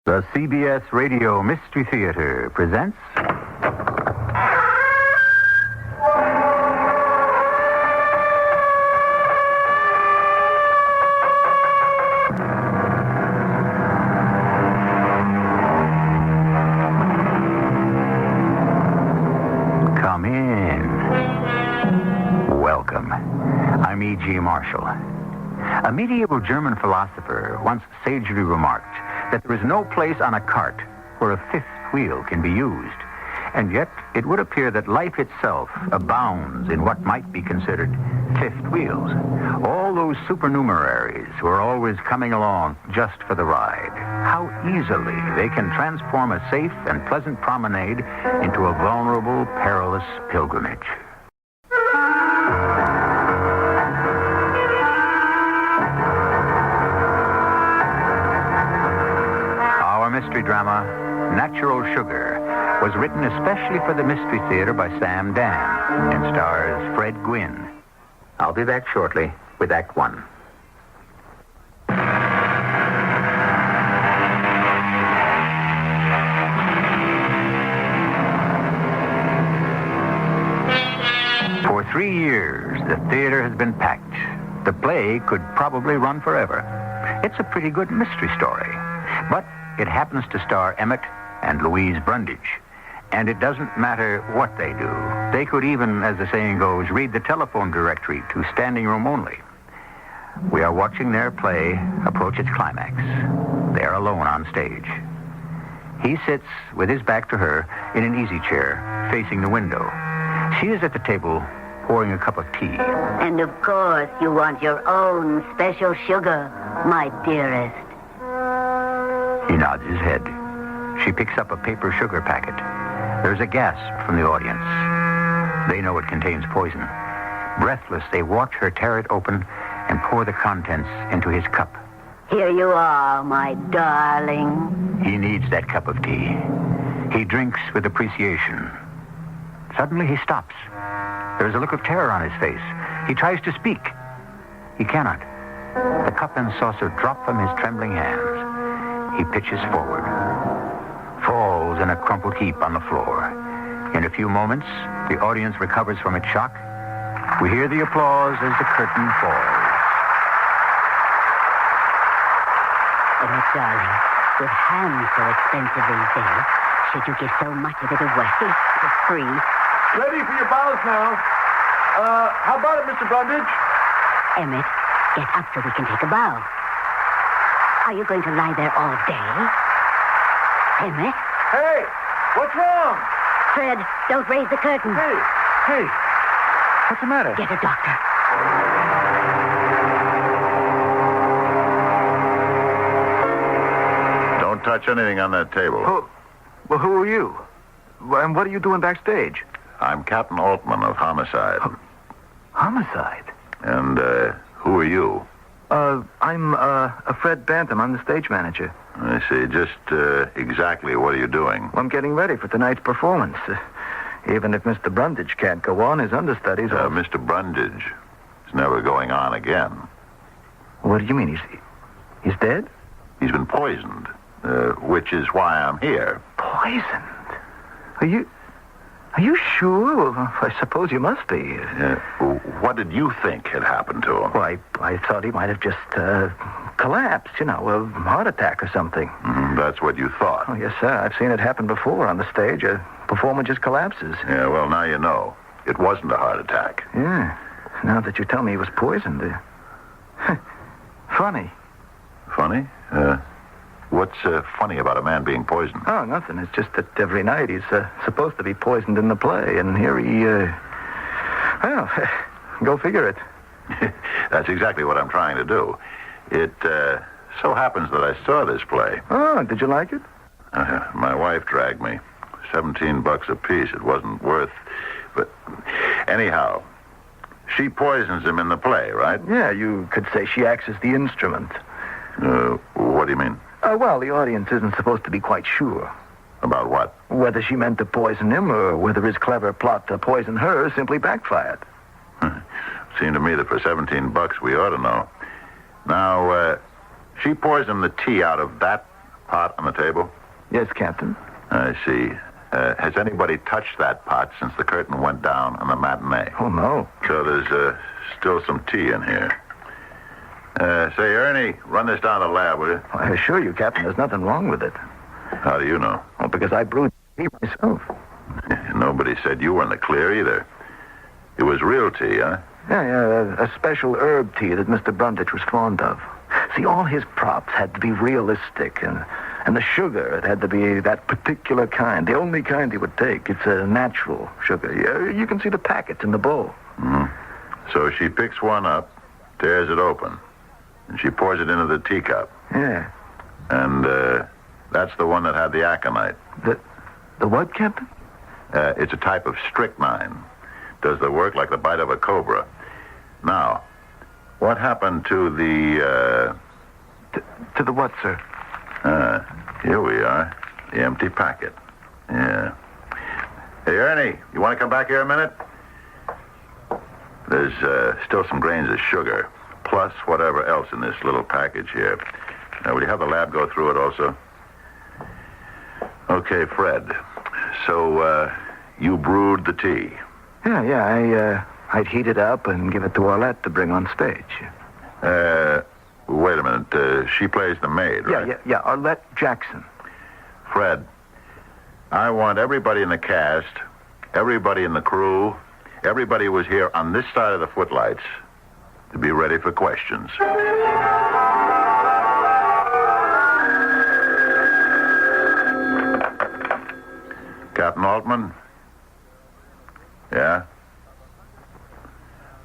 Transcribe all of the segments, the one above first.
The CBS Radio Mystery Theater presents... Come in. Welcome. I'm E.G. Marshall. A medieval German philosopher once sagely remarked that there is no place on a cart where a fifth wheel can be used. And yet, it would appear that life itself abounds in what might be considered fifth wheels. All those supernumeraries who are always coming along just for the ride. How easily they can transform a safe and pleasant promenade into a vulnerable, perilous pilgrimage. Mystery drama, Natural Sugar, was written especially for the Mystery Theater by Sam Dan and stars Fred Gwynne. I'll be back shortly with Act One. For 3 years, the theater has been packed. The play could probably run forever. It's a pretty good mystery story, but it happens to star Emmett and Louise Brundage. And it doesn't matter what they do. They could even, as the saying goes, read the telephone directory to standing room only. We are watching their play approach its climax. They are alone on stage. He sits with his back to her in an easy chair, facing the window. She is at the table, pouring a cup of tea. And of course, you want your own special sugar, my dearest. He nods his head. She picks up a paper sugar packet. There's a gasp from the audience. They know it contains poison. Breathless, they watch her tear it open and pour the contents into his cup. Here you are, my darling. He needs that cup of tea. He drinks with appreciation. Suddenly he stops. There's a look of terror on his face. He tries to speak. He cannot. The cup and saucer drop from his trembling hands. He pitches forward, falls in a crumpled heap on the floor. In a few moments, the audience recovers from its shock. We hear the applause as the curtain falls. Emmett, darling, with hands so expensive these days, should you give so much of it away for free? Ready for your bows now. How about it, Mr. Brundage? Emmett, get up so we can take a bow. Are you going to lie there all day? Emmett? Hey, what's wrong? Fred, don't raise the curtain. Hey, what's the matter? Get a doctor. Don't touch anything on that table. Who are you? And what are you doing backstage? I'm Captain Altman of Homicide. Homicide? And, who are you? I'm Fred Bantam. I'm the stage manager. I see. Just, exactly what are you doing? I'm getting ready for tonight's performance. Even if Mr. Brundage can't go on, his understudies... Mr. Brundage is never going on again. What do you mean? He's dead? He's been poisoned, which is why I'm here. Poisoned? Are you sure? Well, I suppose you must be. What did you think had happened to him? Well, I thought he might have just collapsed, a heart attack or something. That's what you thought. Oh, yes, sir. I've seen it happen before on the stage. A performer just collapses. Yeah, well, now you know. It wasn't a heart attack. Yeah. Now that you tell me he was poisoned. Funny. Funny? What's funny about a man being poisoned? Oh, nothing. It's just that every night he's supposed to be poisoned in the play, and here he, well, go figure it. That's exactly what I'm trying to do. It so happens that I saw this play. Oh, did you like it? My wife dragged me. $17 a piece. It wasn't worth... But anyhow, she poisons him in the play, right? Yeah, you could say she acts as the instrument. What do you mean? Well, the audience isn't supposed to be quite sure. About what? Whether she meant to poison him or whether his clever plot to poison her simply backfired. Seemed to me that for $17 we ought to know. Now, she poisoned the tea out of that pot on the table? Yes, Captain. I see. Has anybody touched that pot since the curtain went down on the matinee? Oh, no. So there's still some tea in here. Say, Ernie, run this down to the lab, will you? I assure you, Captain, there's nothing wrong with it. How do you know? Well, because I brewed tea myself. Nobody said you were in the clear either. It was real tea, huh? Yeah, a special herb tea that Mr. Brundage was fond of. See, all his props had to be realistic, and the sugar, it had to be that particular kind, the only kind he would take. It's a natural sugar. You can see the packets in the bowl. Mm-hmm. So she picks one up, tears it open, and she pours it into the teacup. Yeah. And that's the one that had the aconite. The what, Captain? It's a type of strychnine. Does the work like the bite of a cobra. Now, what happened to the, To the what, sir? Here we are. The empty packet. Yeah. Hey, Ernie, you want to come back here a minute? There's still some grains of sugar, plus whatever else in this little package here. Now, will you have the lab go through it also? Okay, Fred. So, you brewed the tea. Yeah, I'd heat it up and give it to Arlette to bring on stage. Wait a minute. She plays the maid, right? Yeah, Arlette Jackson. Fred, I want everybody in the cast, everybody in the crew, everybody who was here on this side of the footlights to be ready for questions. Captain Altman? Yeah?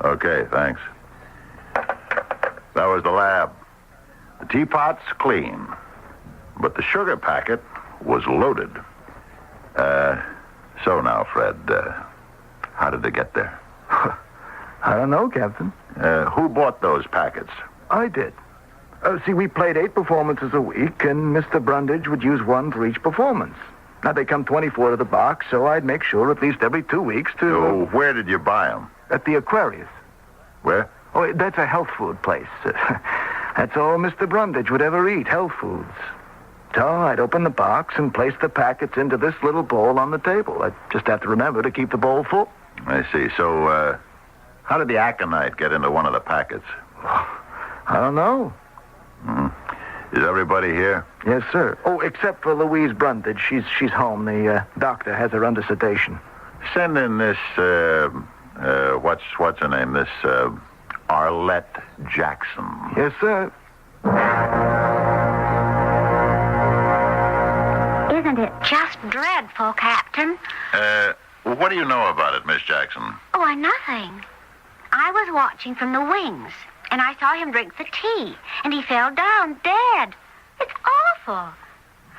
Okay, thanks. That was the lab. The teapot's clean, but the sugar packet was loaded. So now, Fred, how did they get there? I don't know, Captain. Who bought those packets? I did. See, we played 8 performances a week, and Mr. Brundage would use one for each performance. Now, they come 24 to the box, so I'd make sure at least every 2 weeks to... So where did you buy them? At the Aquarius. Where? Oh, that's a health food place. That's all Mr. Brundage would ever eat, health foods. So I'd open the box and place the packets into this little bowl on the table. I'd just have to remember to keep the bowl full. I see. So, how did the aconite get into one of the packets? I don't know. Is everybody here? Yes, sir. Oh, except for Louise Brundage. She's home. The doctor has her under sedation. Send in this, what's her name? This, Arlette Jackson. Yes, sir. Isn't it just dreadful, Captain? What do you know about it, Miss Jackson? Oh, why, nothing. I was watching from the wings, and I saw him drink the tea, and he fell down dead. It's awful.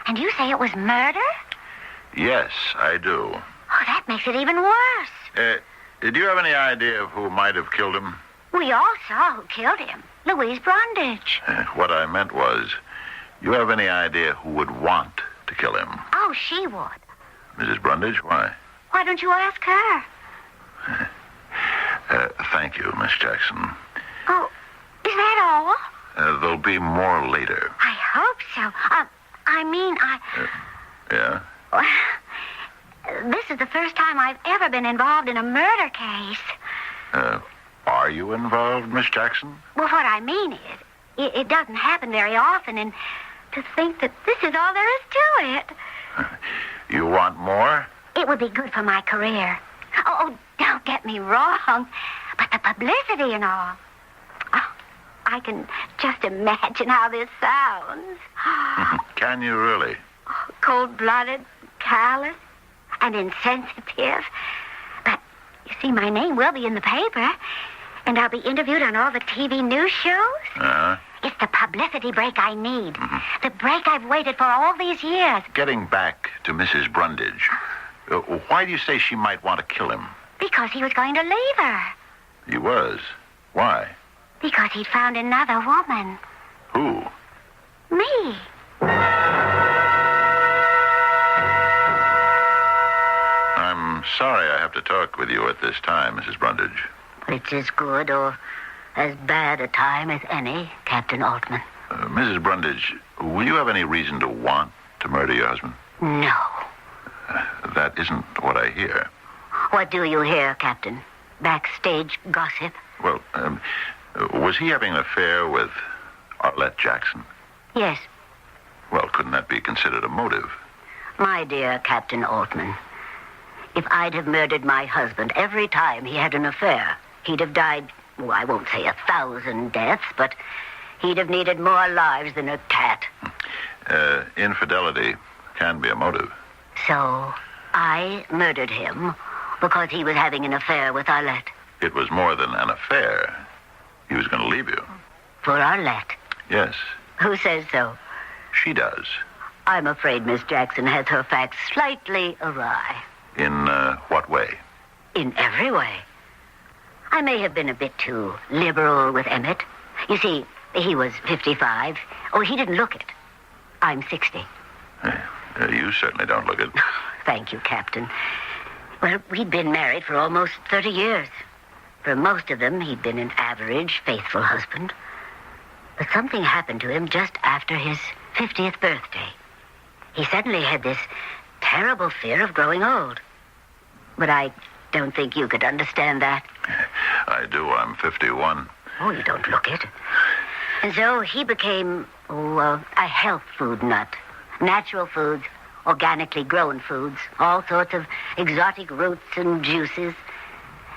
And you say it was murder? Yes, I do. Oh, that makes it even worse. Did you have any idea of who might have killed him? We all saw who killed him. Louise Brundage. What I meant was, you have any idea who would want to kill him? Oh, she would. Mrs. Brundage, why? Why don't you ask her? Thank you, Miss Jackson. Oh, is that all? There'll be more later. I hope so. Yeah? This is the first time I've ever been involved in a murder case. Are you involved, Miss Jackson? Well, what I mean is, it doesn't happen very often, and to think that this is all there is to it. You want more? It would be good for my career. Oh, don't get me wrong, but the publicity and all. Oh, I can just imagine how this sounds. Can you really? Cold-blooded, callous, and insensitive. But, you see, my name will be in the paper, and I'll be interviewed on all the TV news shows. Uh-huh. It's the publicity break I need. The break I've waited for all these years. Getting back to Mrs. Brundage, why do you say she might want to kill him? Because he was going to leave her. He was? Why? Because he'd found another woman. Who? Me. I'm sorry I have to talk with you at this time, Mrs. Brundage. It's as good or as bad a time as any, Captain Altman. Mrs. Brundage, will you have any reason to want to murder your husband? No. That isn't what I hear. What do you hear, Captain? Backstage gossip? Well, was he having an affair with Arlette Jackson? Yes. Well, couldn't that be considered a motive? My dear Captain Altman, if I'd have murdered my husband every time he had an affair, he'd have died, well, I won't say 1,000 deaths, but he'd have needed more lives than a cat. Infidelity can be a motive. So I murdered him because he was having an affair with Arlette. It was more than an affair. He was going to leave you. For Arlette? Yes, Who says so? she does. I'm afraid Miss Jackson has her facts slightly awry. In what way? In every way. I may have been a bit too liberal with Emmett. You see, he was 55. Oh, he didn't look it. I'm 60. You certainly don't look it. Thank you, Captain. Well, we'd been married for almost 30 years. For most of them, he'd been an average, faithful husband. But something happened to him just after his 50th birthday. He suddenly had this terrible fear of growing old. But I don't think you could understand that. I do. I'm 51. Oh, you don't look it. And so he became, a health food nut. Natural foods, organically grown foods, all sorts of exotic roots and juices.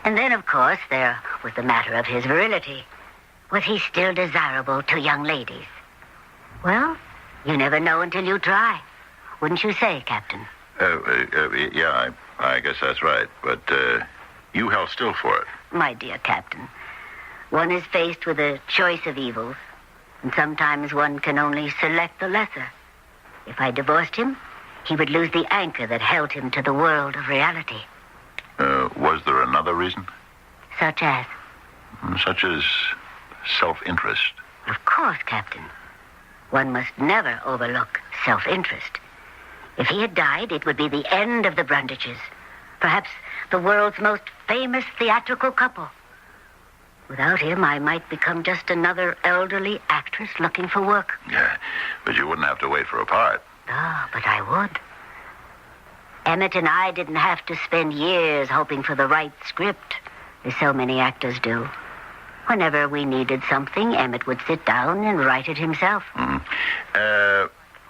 And then, of course, there was the matter of his virility. Was he still desirable to young ladies? Well, you never know until you try. Wouldn't you say, Captain? Yeah, I guess that's right. But you held still for it. My dear Captain, one is faced with a choice of evils, and sometimes one can only select the lesser. If I divorced him, he would lose the anchor that held him to the world of reality. Was there another reason? Such as? Such as self-interest. Of course, Captain. One must never overlook self-interest. If he had died, it would be the end of the Brundages. Perhaps the world's most famous theatrical couple. Without him, I might become just another elderly actress looking for work. Yeah, but you wouldn't have to wait for a part. Ah, but I would. Emmett and I didn't have to spend years hoping for the right script, as so many actors do. Whenever we needed something, Emmett would sit down and write it himself.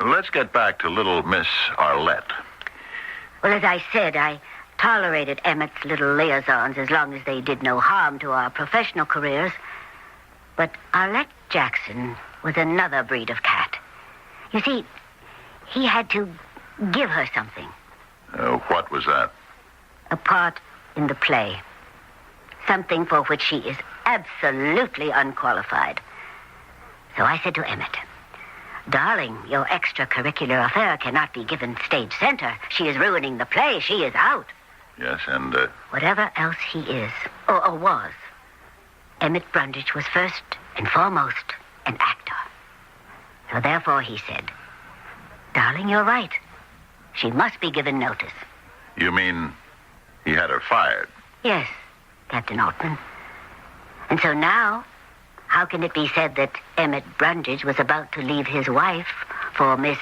Let's get back to little Miss Arlette. Well, as I said, I tolerated Emmett's little liaisons as long as they did no harm to our professional careers. But Arlette Jackson was another breed of cat. You see, he had to give her something. What was that? A part in the play. Something for which she is absolutely unqualified. So I said to Emmett, "Darling, your extracurricular affair cannot be given stage center. She is ruining the play. She is out." Yes, and... Whatever else he is, or was, Emmett Brundage was first and foremost an actor. So therefore he said, "Darling, you're right. She must be given notice." You mean he had her fired? Yes, Captain Altman. And so now, how can it be said that Emmett Brundage was about to leave his wife for Miss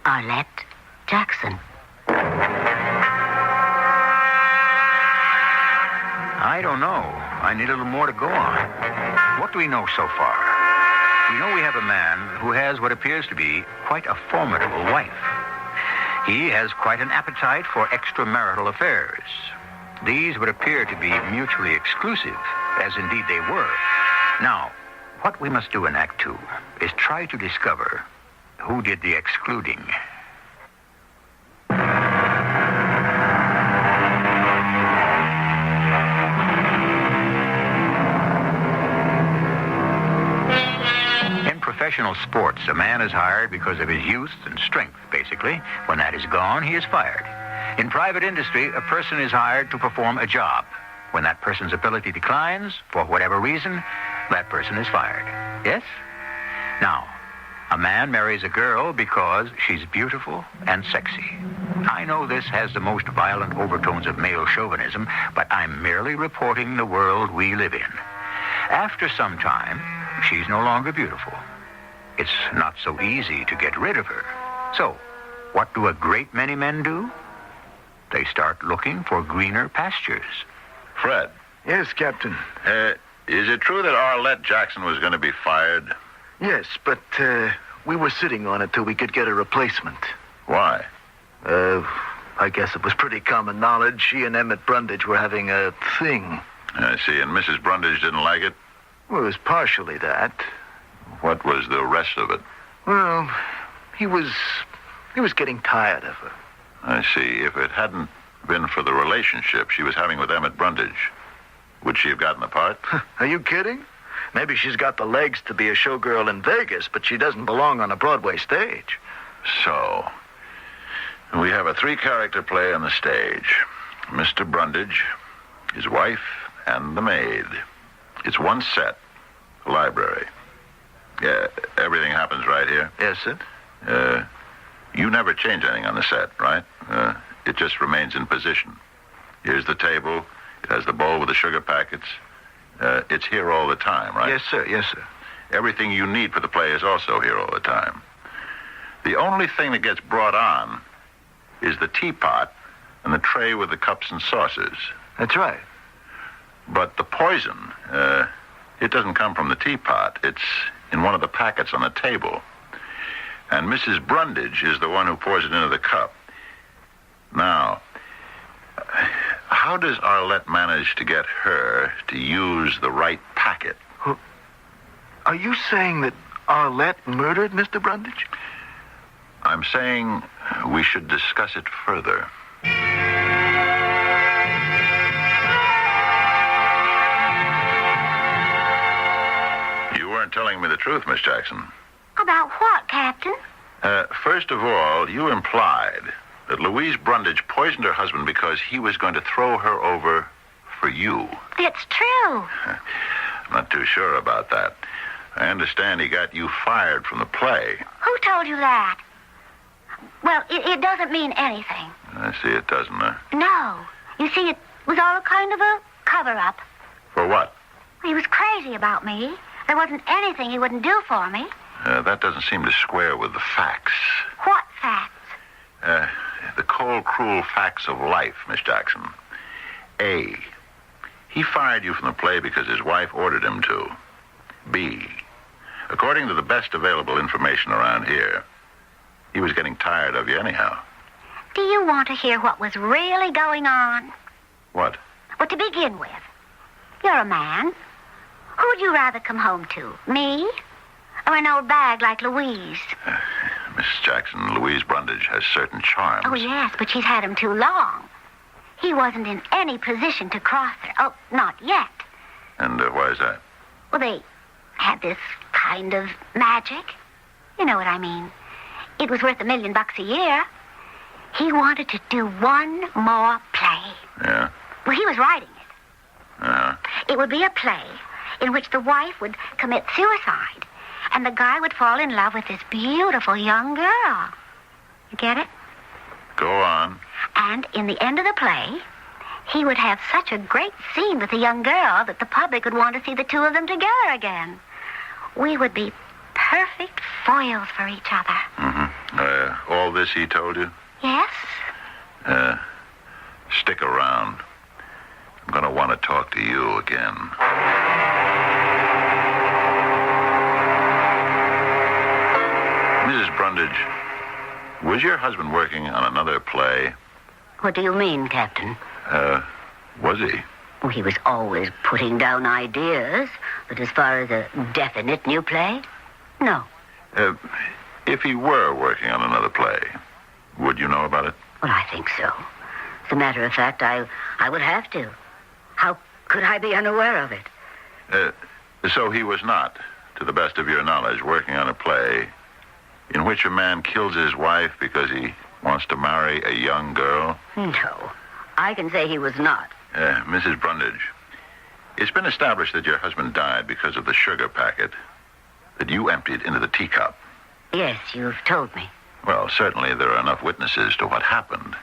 Arlette Jackson? I don't know. I need a little more to go on. What do we know so far? We know we have a man who has what appears to be quite a formidable wife. He has quite an appetite for extramarital affairs. These would appear to be mutually exclusive, as indeed they were. Now, what we must do in Act 2 is try to discover who did the excluding. In professional sports, a man is hired because of his youth and strength, basically. When that is gone, he is fired. In private industry, a person is hired to perform a job. When that person's ability declines, for whatever reason, that person is fired. Yes? Now, a man marries a girl because she's beautiful and sexy. I know this has the most violent overtones of male chauvinism, but I'm merely reporting the world we live in. After some time, she's no longer beautiful. it's not so easy to get rid of her. So, what do a great many men do? They start looking for greener pastures. Fred, Yes, Captain. is it true that Arlette Jackson was going to be fired? Yes, but we were sitting on it till we could get a replacement. Why? I guess it was pretty common knowledge. She and Emmett Brundage were having a thing. I see, and Mrs. Brundage didn't like it? Well, it was partially that. What was the rest of it? Well, he was getting tired of her. I see. If it hadn't been for the relationship she was having with Emmett Brundage, would she have gotten the part? Are you kidding? Maybe she's got the legs to be a showgirl in Vegas, but she doesn't belong on a Broadway stage. So, we have a three-character play on the stage. Mr. Brundage, his wife, and the maid. It's one set, a library. Yeah, everything happens right here. Yes, sir. You never change anything on the set, right? It just remains in position. Here's the table. It has the bowl with the sugar packets. It's here all the time, right? Yes, sir. Yes, sir. Everything you need for the play is also here all the time. The only thing that gets brought on is the teapot and the tray with the cups and saucers. That's right. But the poison, it doesn't come from the teapot. It's in one of the packets on the table. And Mrs. Brundage is the one who pours it into the cup. Now, how does Arlette manage to get her to use the right packet? Are you saying that Arlette murdered Mr. Brundage? I'm saying we should discuss it further. You weren't telling me the truth, Miss Jackson. About what, Captain? First of all, you implied that Louise Brundage poisoned her husband because he was going to throw her over for you. It's true. I'm not too sure about that. I understand he got you fired from the play. Who told you that? Well, it doesn't mean anything. I see it doesn't, huh? No. You see, it was all kind of a cover-up. For what? He was crazy about me. There wasn't anything he wouldn't do for me. That doesn't seem to square with the facts. What facts? The cold, cruel facts of life, Miss Jackson. A, he fired you from the play because his wife ordered him to. B, according to the best available information around here, he was getting tired of you anyhow. Do you want to hear what was really going on? What? Well, to begin with, you're a man. Who would you rather come home to, me or an old bag like Louise? Miss Jackson, Louise Brundage has certain charms. Oh, yes, but she's had him too long. He wasn't in any position to cross her. Oh, not yet. And why is that? Well, they had this kind of magic. You know what I mean. It was worth $1 million a year. He wanted to do one more play. Yeah? Well, he was writing it. Uh-huh. It would be a play in which the wife would commit suicide, and the guy would fall in love with this beautiful young girl. You get it? Go on. And in the end of the play, he would have such a great scene with the young girl that the public would want to see the two of them together again. We would be perfect foils for each other. Mm-hmm. All this he told you? Yes? Stick around. I'm going to want to talk to you again. Mrs. Brundage, was your husband working on another play? What do you mean, Captain? Was he? Well, he was always putting down ideas, but as far as a definite new play, no. If he were working on another play, would you know about it? Well, I think so. As a matter of fact, I would have to. How could I be unaware of it? So he was not, to the best of your knowledge, working on a play in which a man kills his wife because he wants to marry a young girl? No. I can say he was not. Mrs. Brundage, it's been established that your husband died because of the sugar packet that you emptied into the teacup. Yes, you've told me. Well, certainly there are enough witnesses to what happened.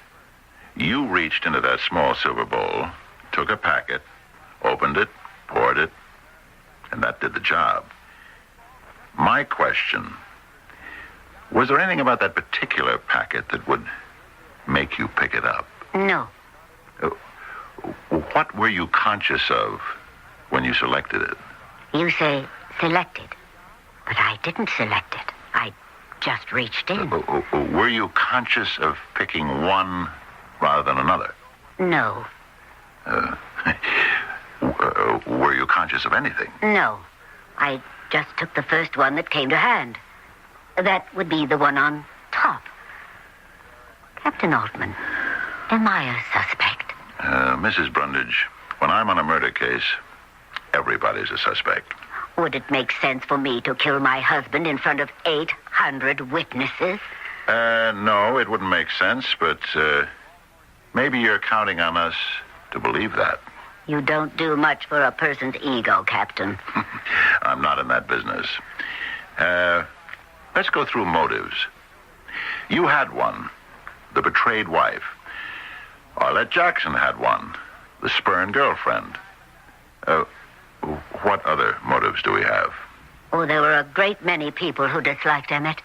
You reached into that small silver bowl, took a packet, opened it, poured it, and that did the job. My question, was there anything about that particular packet that would make you pick it up? No. What were you conscious of when you selected it? You say selected, but I didn't select it. I just reached in. Were you conscious of picking one rather than another? No. Were you conscious of anything? No. I just took the first one that came to hand. That would be the one on top. Captain Altman, am I a suspect? Mrs. Brundage, when I'm on a murder case, everybody's a suspect. Would it make sense for me to kill my husband in front of 800 witnesses? No, it wouldn't make sense, but maybe you're counting on us to believe that. You don't do much for a person's ego, Captain. I'm not in that business. Let's go through motives. You had one, the betrayed wife. Arlette Jackson had one, the spurned girlfriend. What other motives do we have? Oh, there were a great many people who disliked Emmett.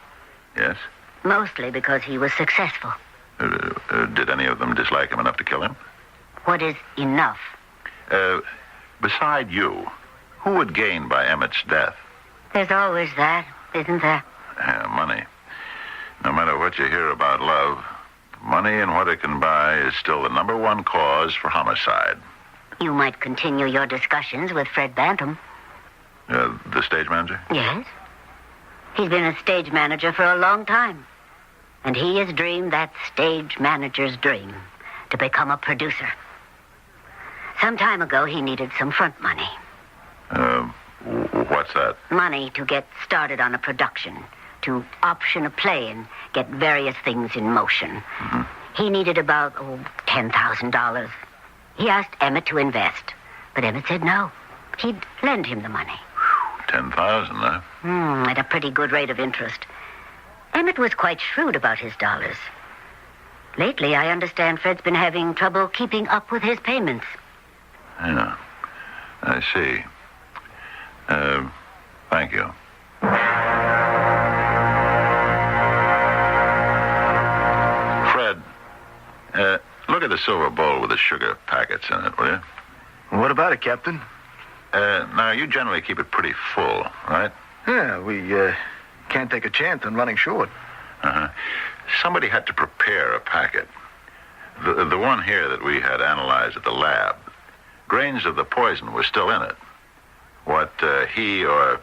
Yes? Mostly because he was successful. Did any of them dislike him enough to kill him? What is enough? Beside you, who would gain by Emmett's death? There's always that, isn't there? Money. No matter what you hear about love, money and what it can buy is still the number one cause for homicide. You might continue your discussions with Fred Bantam. The stage manager? Yes. He's been a stage manager for a long time. And he has dreamed that stage manager's dream, to become a producer. Some time ago, he needed some front money. What's that? Money to get started on a production, to option a play and get various things in motion. Mm-hmm. He needed about, $10,000. He asked Emmett to invest, but Emmett said no. He'd lend him the money. 10,000, huh? At a pretty good rate of interest. Emmett was quite shrewd about his dollars. Lately, I understand Fred's been having trouble keeping up with his payments. Yeah, I see. Thank you. Fred, look at the silver bowl with the sugar packets in it, will you? What about it, Captain? Now, you generally keep it pretty full, right? Yeah, we can't take a chance on running short. Uh-huh. Somebody had to prepare a packet. The one here that we had analyzed at the lab, grains of the poison were still in it. What he or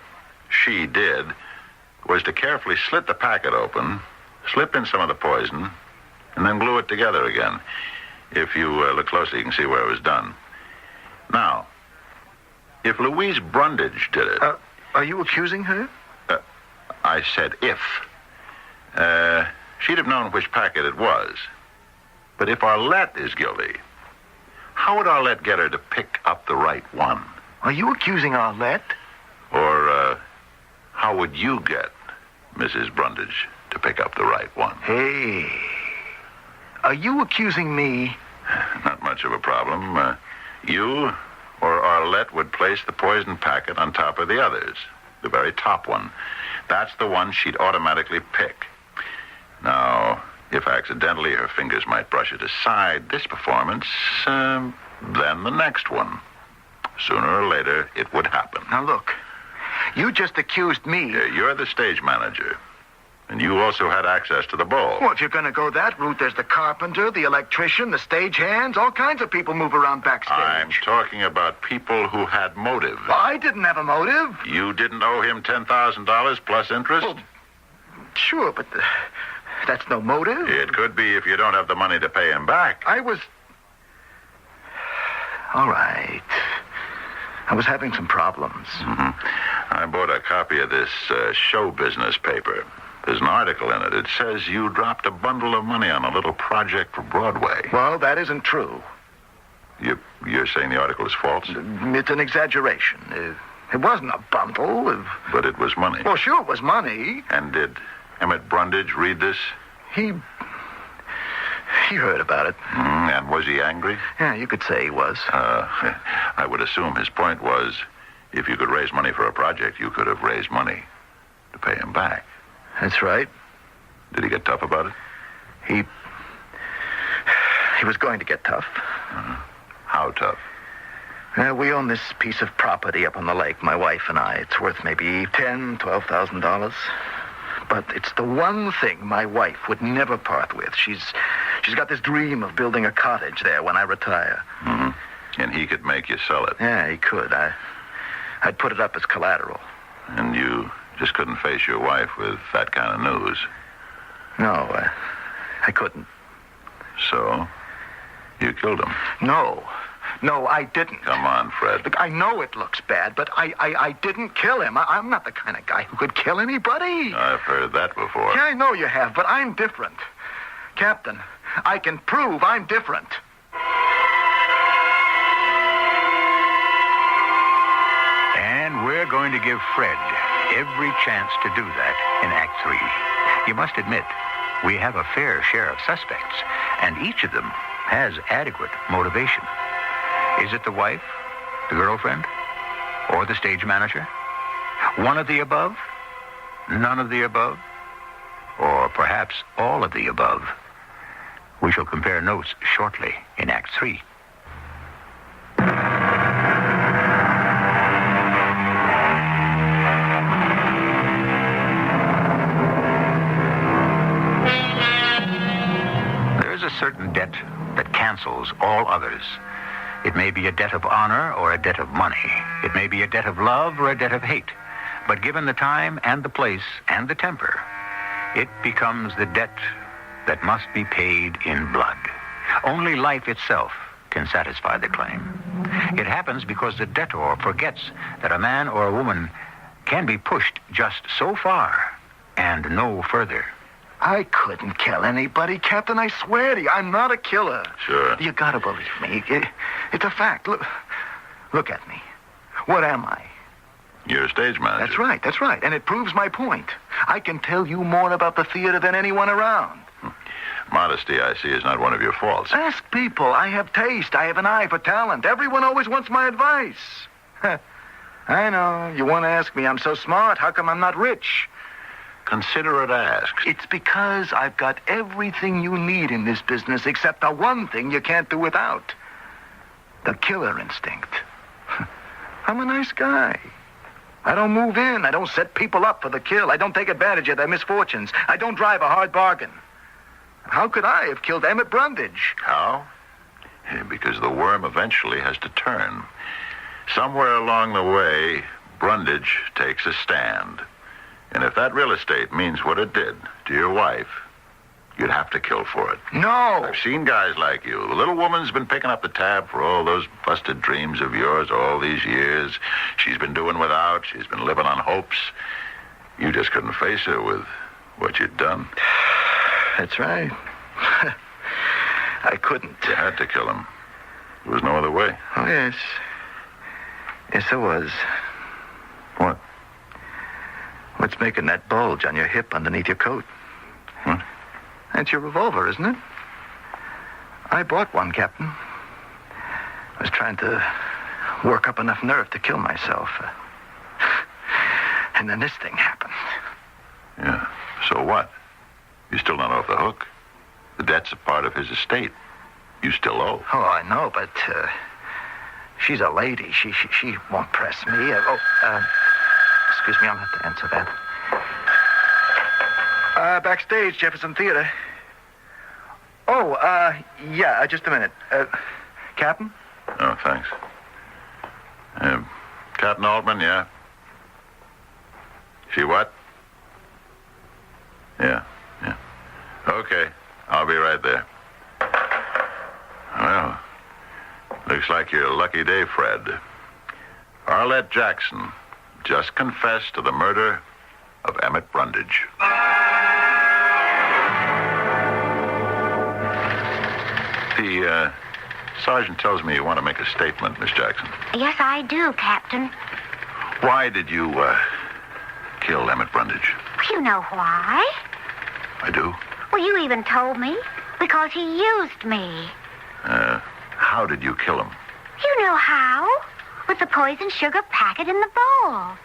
she did was to carefully slit the packet open, slip in some of the poison, and then glue it together again. If you look closely, you can see where it was done. Now, if Louise Brundage did it... Are you accusing her? I said if. She'd have known which packet it was. But if Arlette is guilty, how would Arlette get her to pick up the right one? Are you accusing Arlette? Or, how would you get Mrs. Brundage to pick up the right one? Hey, are you accusing me? Not much of a problem. You or Arlette would place the poison packet on top of the others, the very top one. That's the one she'd automatically pick. Now, if accidentally her fingers might brush it aside this performance, then the next one. Sooner or later, it would happen. Now, look, you just accused me. You're the stage manager. And you also had access to the bowl. Well, if you're going to go that route, there's the carpenter, the electrician, the stagehands. All kinds of people move around backstage. I'm talking about people who had motive. Well, I didn't have a motive. You didn't owe him $10,000 plus interest? Well, sure, but that's no motive. It could be if you don't have the money to pay him back. I was... All right. I was having some problems. Mm-hmm. I bought a copy of this show business paper. There's an article in it. It says you dropped a bundle of money on a little project for Broadway. Well, that isn't true. You're saying the article is false? It's an exaggeration. It wasn't a bundle. But it was money. Well, sure, it was money. And did Emmett Brundage read this? He heard about it. And was he angry? Yeah, you could say he was. I would assume his point was, if you could raise money for a project, you could have raised money. to pay him back. That's right. Did he get tough about it? He was going to get tough. How tough? We own this piece of property up on the lake, my wife and I. It's worth maybe $10,000-$12,000. But it's the one thing my wife would never part with. She's got this dream of building a cottage there when I retire. Mm-hmm. And he could make you sell it. Yeah, he could. I'd put it up as collateral. And you just couldn't face your wife with that kind of news. No, I couldn't. So, you killed him. No, I didn't. Come on, Fred. Look, I know it looks bad, but I didn't kill him. I'm not the kind of guy who could kill anybody. I've heard that before. Yeah, I know you have, but I'm different. Captain, I can prove I'm different. And we're going to give Fred every chance to do that in Act 3. You must admit, we have a fair share of suspects, and each of them has adequate motivation. Is it the wife, the girlfriend, or the stage manager? One of the above? None of the above? Or perhaps all of the above? We shall compare notes shortly in Act 3. There is a certain debt that cancels all others. It may be a debt of honor or a debt of money. It may be a debt of love or a debt of hate. But given the time and the place and the temper, it becomes the debt that must be paid in blood. Only life itself can satisfy the claim. It happens because the debtor forgets that a man or a woman can be pushed just so far and no further. I couldn't kill anybody, Captain. I swear to you, I'm not a killer. Sure. You gotta believe me. It's a fact. Look at me. What am I? You're a stage manager. That's right. And it proves my point. I can tell you more about the theater than anyone around. Modesty, I see, is not one of your faults. Ask people. I have taste. I have an eye for talent. Everyone always wants my advice. I know. You want to ask me, I'm so smart. How come I'm not rich? Consider it asked. It's because I've got everything you need in this business except the one thing you can't do without. The killer instinct. I'm a nice guy. I don't move in. I don't set people up for the kill. I don't take advantage of their misfortunes. I don't drive a hard bargain. How could I have killed Emmett Brundage? How? Because the worm eventually has to turn. Somewhere along the way, Brundage takes a stand. And if that real estate means what it did to your wife, you'd have to kill for it. No. I've seen guys like you. The little woman's been picking up the tab for all those busted dreams of yours all these years. She's been doing without. She's been living on hopes. You just couldn't face her with what you'd done. That's right. I couldn't. You had to kill him. There was no other way. Oh, yes. Yes, there was. What? What's making that bulge on your hip underneath your coat? What? That's your revolver, isn't it? I bought one, Captain. I was trying to work up enough nerve to kill myself. And then this thing happened. Yeah. So what? You're still not off the hook. The debt's a part of his estate. You still owe. Oh, I know, but she's a lady. She won't press me. Excuse me, I'll have to answer that. Backstage, Jefferson Theater. Oh, yeah, just a minute. Captain? Oh, thanks. Captain Altman, yeah? She what? Yeah. Okay, I'll be right there. Well, looks like your lucky day, Fred. Arlette Jackson just confessed to the murder of Emmett Brundage. The sergeant tells me you want to make a statement, Miss Jackson. Yes, I do, Captain. Why did you kill Emmett Brundage? You know why? I do. Well, you even told me. Because he used me. How did you kill him? You know how. With the poison sugar packet in the bowl.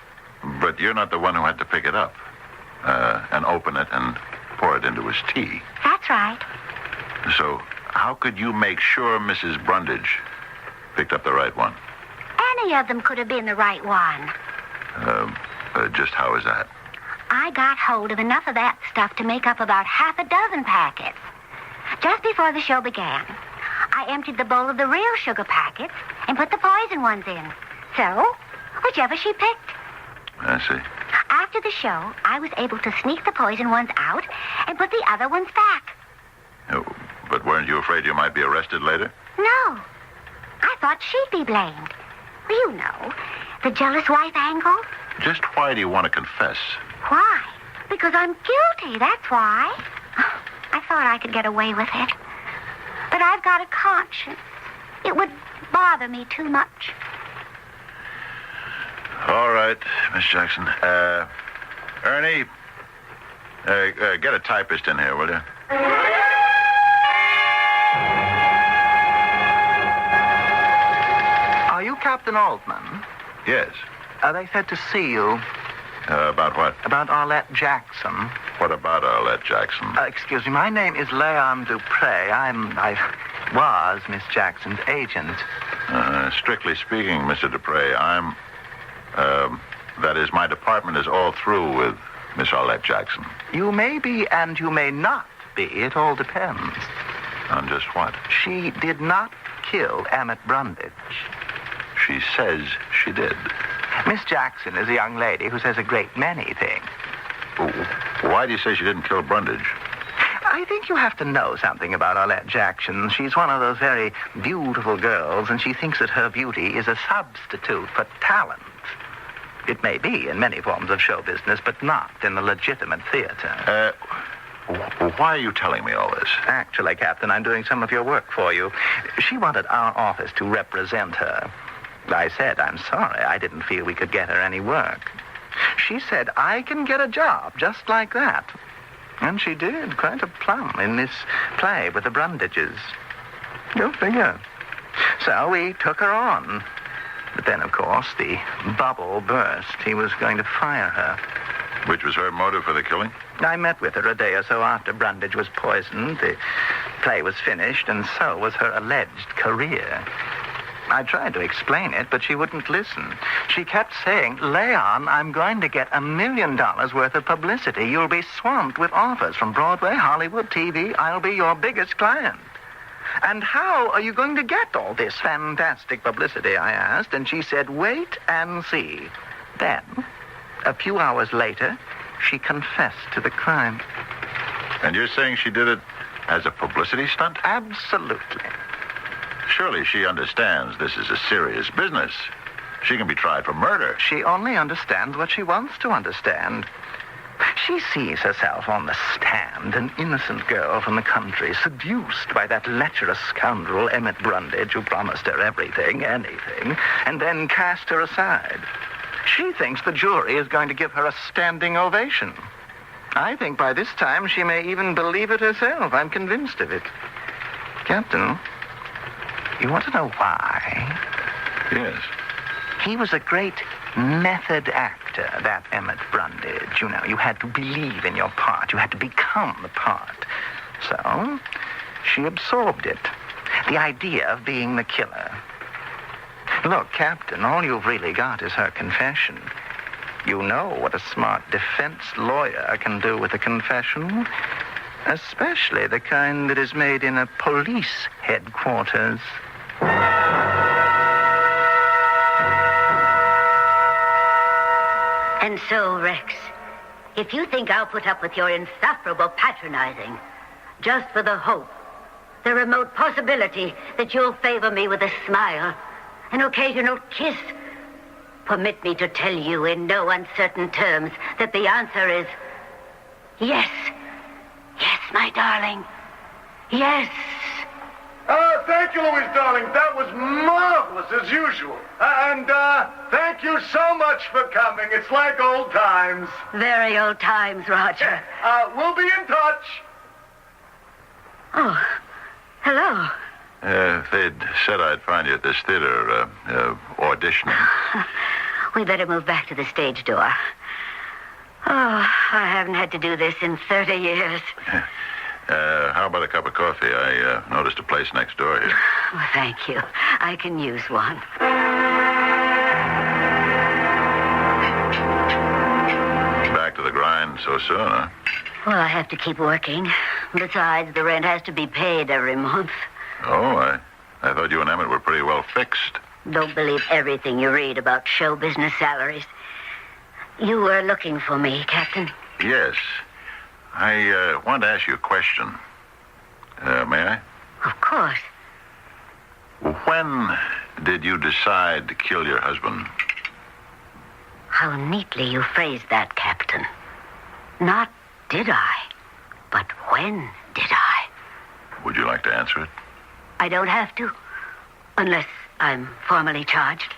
But you're not the one who had to pick it up. and open it and pour it into his tea. That's right. So how could you make sure Mrs. Brundage picked up the right one? Any of them could have been the right one. Just how is that? I got hold of enough of that stuff to make up about half a dozen packets. Just before the show began, I emptied the bowl of the real sugar packets and put the poison ones in. So, whichever she picked. I see. After the show, I was able to sneak the poison ones out and put the other ones back. Oh, but weren't you afraid you might be arrested later? No. I thought she'd be blamed. Well, you know, the jealous wife angle. Just why do you want to confess? Why? Because I'm guilty, that's why. I thought I could get away with it. But I've got a conscience. It would bother me too much. All right, Miss Jackson. Ernie, get a typist in here, will you? Are you Captain Altman? Yes. They said to see you. About what? About Arlette Jackson. What about Arlette Jackson? Excuse me, my name is Leon Dupre. I was Miss Jackson's agent. Strictly speaking, Mr. Dupre, that is, my department is all through with Miss Arlette Jackson. You may be and you may not be. It all depends. On just what? She did not kill Emmett Brundage. She says she did. Miss Jackson is a young lady who says a great many things. Why do you say she didn't kill Brundage? I think you have to know something about Arlette Jackson. She's one of those very beautiful girls, and she thinks that her beauty is a substitute for talent. It may be in many forms of show business, but not in the legitimate theater. Why are you telling me all this? Actually, Captain, I'm doing some of your work for you. She wanted our office to represent her. I said, I'm sorry, I didn't feel we could get her any work. She said, I can get a job just like that. And she did, quite a plum, in this play with the Brundages. Go figure. So we took her on. But then, of course, the bubble burst. He was going to fire her. Which was her motive for the killing? I met with her a day or so after Brundage was poisoned. The play was finished, and so was her alleged career. I tried to explain it, but she wouldn't listen. She kept saying, Leon, I'm going to get $1 million worth of publicity. You'll be swamped with offers from Broadway, Hollywood, TV. I'll be your biggest client. And how are you going to get all this fantastic publicity, I asked, and she said, wait and see. Then, a few hours later, she confessed to the crime. And you're saying she did it as a publicity stunt? Absolutely. Surely she understands this is a serious business. She can be tried for murder. She only understands what she wants to understand. She sees herself on the stand, an innocent girl from the country, seduced by that lecherous scoundrel Emmett Brundage, who promised her everything, anything, and then cast her aside. She thinks the jury is going to give her a standing ovation. I think by this time she may even believe it herself. I'm convinced of it. Captain, you want to know why? Yes. He was a great method actor, that Emmett Brundage. You know, you had to believe in your part. You had to become the part. So, she absorbed it. The idea of being the killer. Look, Captain, all you've really got is her confession. You know what a smart defense lawyer can do with a confession. Especially the kind that is made in a police headquarters. And so, Rex, if you think I'll put up with your insufferable patronizing just for the hope, the remote possibility that you'll favor me with a smile, an occasional kiss, permit me to tell you in no uncertain terms that the answer is yes. Yes, my darling. Yes. Thank you, Louise, darling. That was marvelous, as usual. And thank you so much for coming. It's like old times. Very old times, Roger. We'll be in touch. Oh, hello. They'd said I'd find you at this theater, auditioning. We better move back to the stage door. Oh, I haven't had to do this in 30 years. How about a cup of coffee? I noticed a place next door here. Well, thank you. I can use one. Back to the grind so soon, huh? Well, I have to keep working. Besides, the rent has to be paid every month. Oh, I thought you and Emmett were pretty well fixed. Don't believe everything you read about show business salaries. You were looking for me, Captain. Yes. I want to ask you a question. May I? Of course. When did you decide to kill your husband? How neatly you phrased that, Captain. Not did I, but when did I? Would you like to answer it? I don't have to, unless I'm formally charged.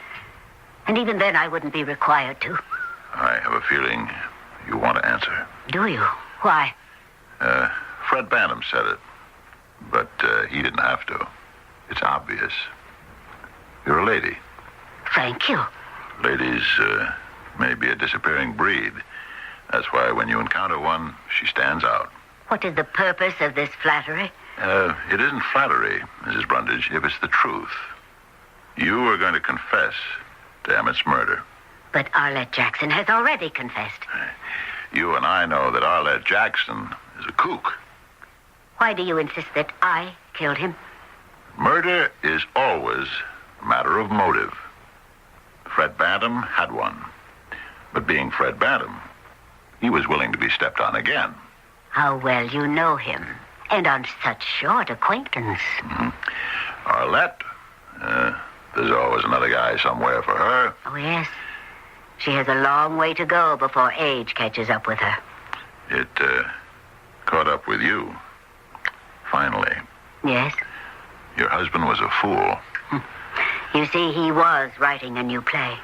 And even then, I wouldn't be required to. I have a feeling you want to answer. Do you? Why? Fred Bantam said it, but he didn't have to. It's obvious. You're a lady. Thank you. Ladies may be a disappearing breed. That's why when you encounter one, she stands out. What is the purpose of this flattery? It isn't flattery, Mrs. Brundage, if it's the truth. You are going to confess to Emmett's murder. But Arlette Jackson has already confessed. You and I know that Arlette Jackson is a kook. Why do you insist that I killed him? Murder is always a matter of motive. Fred Bantam had one. But being Fred Bantam, he was willing to be stepped on again. How well you know him, and on such short acquaintance. Mm-hmm. Arlette, there's always another guy somewhere for her. Oh, yes. She has a long way to go before age catches up with her. It caught up with you. Finally. Yes? Your husband was a fool. You see, he was writing a new play.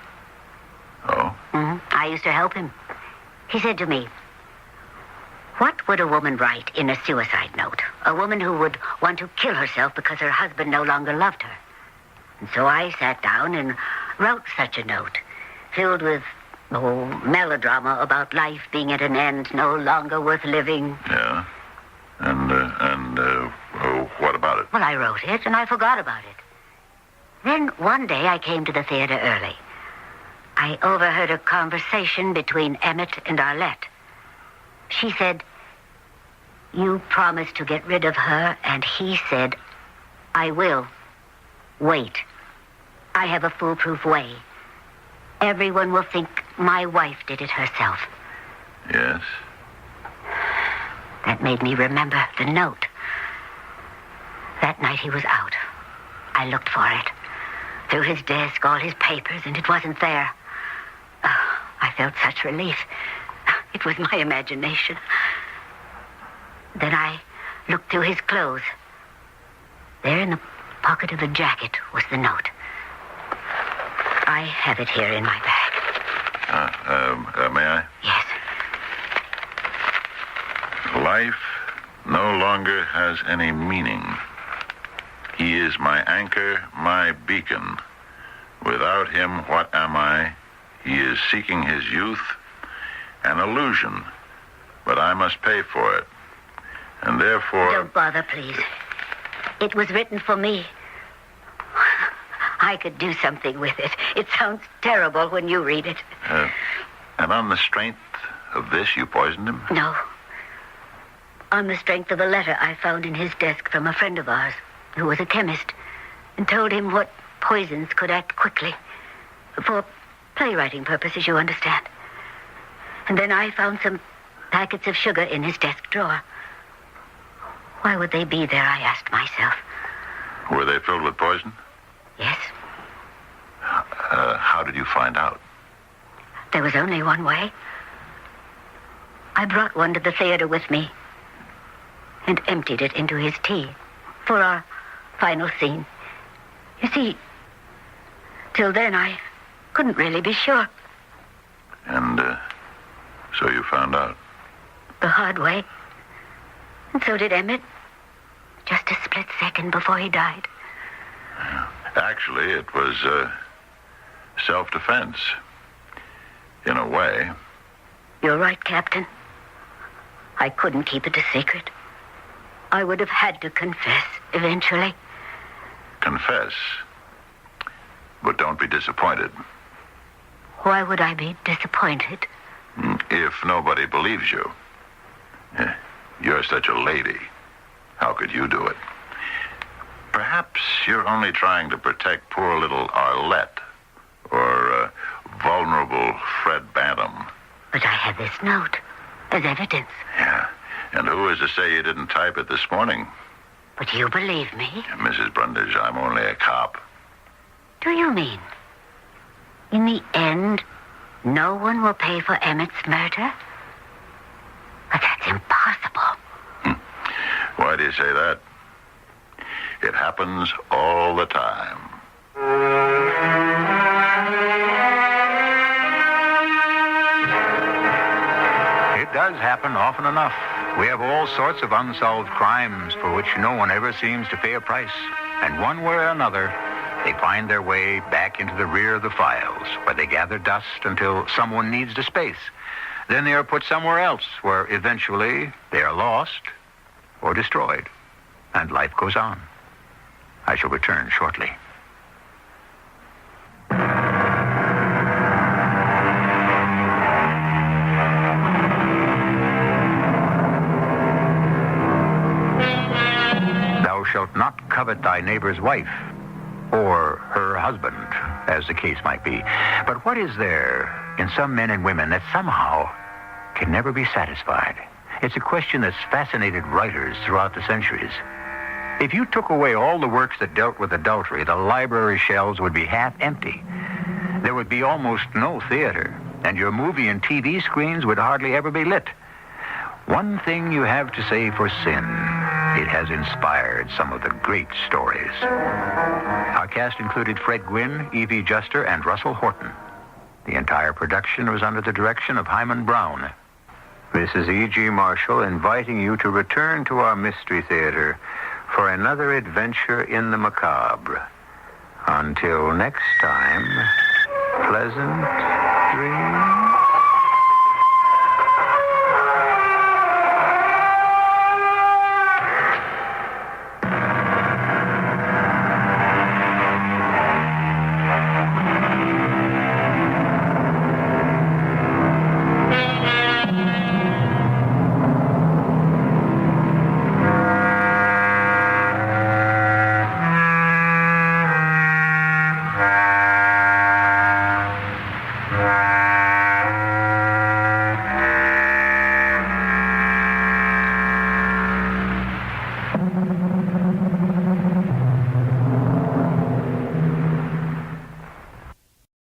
Oh? Mm-hmm. I used to help him. He said to me, what would a woman write in a suicide note? A woman who would want to kill herself because her husband no longer loved her. And so I sat down and wrote such a note, filled with melodrama about life being at an end, no longer worth living. Yeah? And what about it? Well, I wrote it, and I forgot about it. Then one day I came to the theater early. I overheard a conversation between Emmett and Arlette. She said, you promised to get rid of her, and he said, I will. Wait. I have a foolproof way. Everyone will think my wife did it herself. Yes? That made me remember the note. That night he was out. I looked for it. Through his desk, all his papers, and it wasn't there. Oh, I felt such relief. It was my imagination. Then I looked through his clothes. There in the pocket of the jacket was the note. I have it here in my bag. May I? Yes. Life no longer has any meaning. He is my anchor, my beacon. Without him, what am I? He is seeking his youth, an illusion, but I must pay for it. And therefore... Don't bother, please. It was written for me. I could do something with it. It sounds terrible when you read it. And on the strength of this, you poisoned him? No. On the strength of a letter I found in his desk from a friend of ours who was a chemist and told him what poisons could act quickly. For playwriting purposes, you understand. And then I found some packets of sugar in his desk drawer. Why would they be there, I asked myself. Were they filled with poison? Yes. How did you find out? There was only one way. I brought one to the theater with me and emptied it into his tea for our final scene. You see, till then I couldn't really be sure. And so you found out? The hard way. And so did Emmett. Just a split second before he died. Actually, it was self-defense. In a way. You're right, Captain. I couldn't keep it a secret. I would have had to confess eventually. Confess. But don't be disappointed. Why would I be disappointed? If nobody believes you. You're such a lady. How could you do it? Perhaps you're only trying to protect poor little Arlette or vulnerable Fred Bantam. But I have this note as evidence. Yeah. And who is to say you didn't type it this morning? But you believe me? Mrs. Brundage, I'm only a cop. Do you mean, in the end, no one will pay for Emmett's murder? But that's impossible. Why do you say that? It happens all the time. It does happen often enough. We have all sorts of unsolved crimes for which no one ever seems to pay a price. And one way or another, they find their way back into the rear of the files, where they gather dust until someone needs the space. Then they are put somewhere else, where eventually they are lost or destroyed, and life goes on. I shall return shortly. Thou shalt not covet thy neighbor's wife, or her husband, as the case might be. But what is there in some men and women that somehow can never be satisfied? It's a question that's fascinated writers throughout the centuries. If you took away all the works that dealt with adultery, the library shelves would be half empty. There would be almost no theater, and your movie and TV screens would hardly ever be lit. One thing you have to say for sin: it has inspired some of the great stories. Our cast included Fred Gwynne, Evie Juster, and Russell Horton. The entire production was under the direction of Hyman Brown. This is E.G. Marshall inviting you to return to our Mystery Theater for another adventure in the macabre. Until next time, pleasant dreams.